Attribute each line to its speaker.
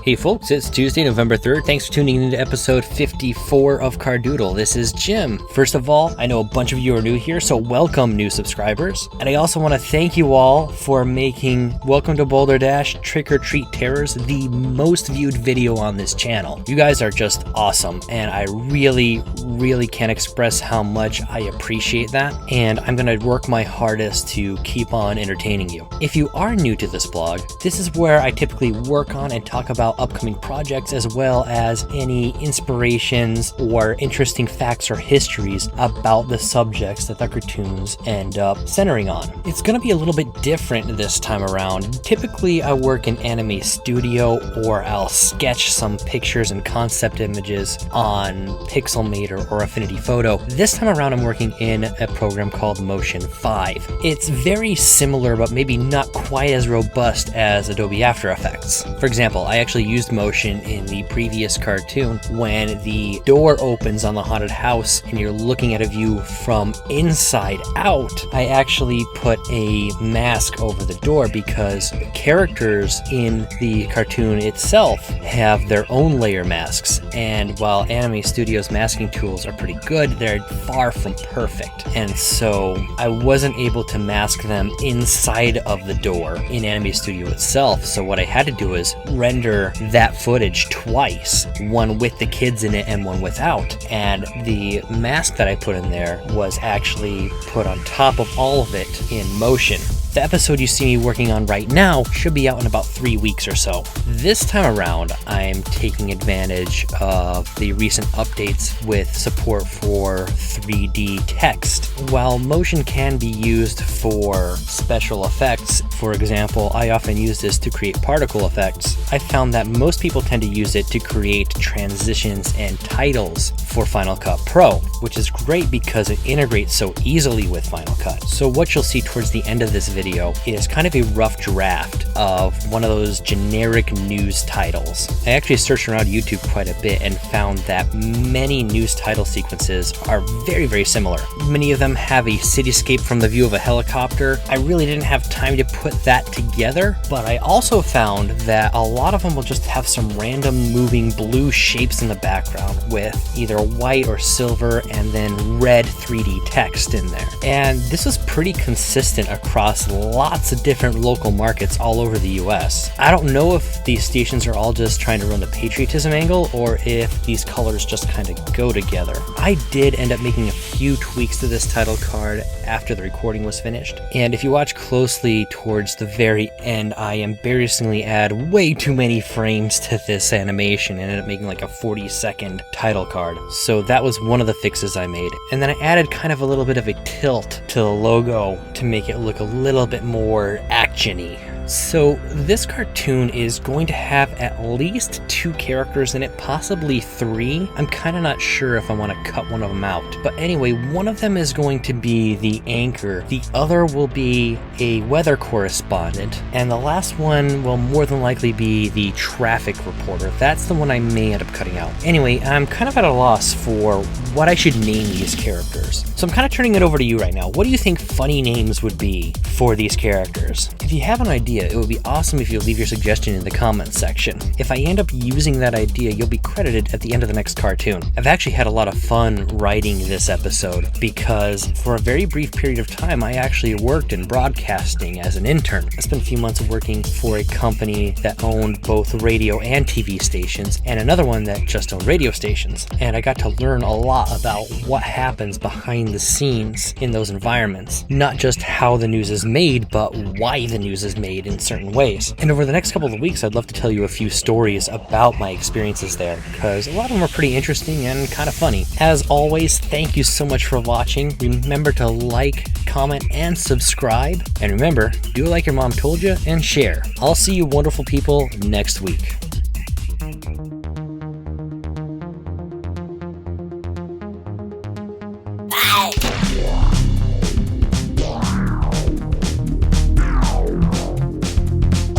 Speaker 1: Hey folks, it's Tuesday, November 3rd. Thanks for tuning in to episode 54 of Cardoodle. This is Jim. First of all, I know a bunch of you are new here, so welcome new subscribers. And I also want to thank you all for making Welcome to Boulderdash Trick or Treat Terrors the most viewed video on this channel. You guys are just awesome, and I really can't express how much I appreciate that, and I'm going to work my hardest to keep on entertaining you. If you are new to this blog, this is where I typically work on and talk about upcoming projects as well as any inspirations or interesting facts or histories about the subjects that the cartoons end up centering on. It's going to be a little bit different this time around. Typically I work in Anime Studio, or I'll sketch some pictures and concept images on Pixelmator or Affinity Photo. This time around I'm working in a program called Motion 5. It's very similar but maybe not quite as robust as Adobe After Effects. For example, I actually used Motion in the previous cartoon. When the door opens on the haunted house and you're looking at a view from inside out, I actually put a mask over the door because characters in the cartoon itself have their own layer masks, and while Anime Studio's masking tools are pretty good, they're far from perfect, and so I wasn't able to mask them inside of the door in Anime Studio itself. So what I had to do is render that footage twice, one with the kids in it and one without, and the mask that I put in there was actually put on top of all of it in Motion. The episode you see me working on right now should be out in about 3 weeks or so. This time around, I'm taking advantage of the recent updates with support for 3D text. While Motion can be used for special effects, for example, I often use this to create particle effects, I found that most people tend to use it to create transitions and titles for Final Cut Pro, which is great because it integrates so easily with Final Cut. So what you'll see towards the end of this video is kind of a rough draft of one of those generic news titles. I actually searched around YouTube quite a bit and found that many news title sequences are very similar. Many of them have a cityscape from the view of a helicopter. I really didn't have time to put that together, but I also found that a lot of them will just have some random moving blue shapes in the background with either white or silver and then red 3D text in there. And this is pretty consistent across lots of different local markets all over the US. I don't know if these stations are all just trying to run the patriotism angle or if these colors just kind of go together. I did end up making a few tweaks to this title card after the recording was finished, and if you watch closely towards the very end, I embarrassingly add way too many frames to this animation and ended up making like a 40-second title card. So that was one of the fixes I made. And then I added kind of a little bit of a tilt to the logo to make it look a little bit more action-y. So this cartoon is going to have at least 2 characters in it, possibly 3. I'm kind of not sure if I want to cut one of them out. But anyway, one of them is going to be the anchor, the other will be a weather correspondent, and the last one will more than likely be the traffic reporter. That's the one I may end up cutting out. Anyway, I'm kind of at a loss for what I should name these characters. So I'm kind of turning it over to you right now. What do you think funny names would be for these characters? If you have an idea, it would be awesome if you leave your suggestion in the comments section. If I end up using that idea, you'll be credited at the end of the next cartoon. I've actually had a lot of fun writing this episode because for a very brief period of time, I actually worked in broadcasting as an intern. I spent a few months working for a company that owned both radio and TV stations, and another one that just owned radio stations. And I got to learn a lot about what happens behind the scenes in those environments. Not just how the news is made, but why the news is made in certain ways. And over the next couple of weeks, I'd love to tell you a few stories about my experiences there, because a lot of them are pretty interesting and kind of funny. As always, thank you so much for watching. Remember to like, comment, and subscribe. And remember, do like your mom told you and share. I'll see you wonderful people next week.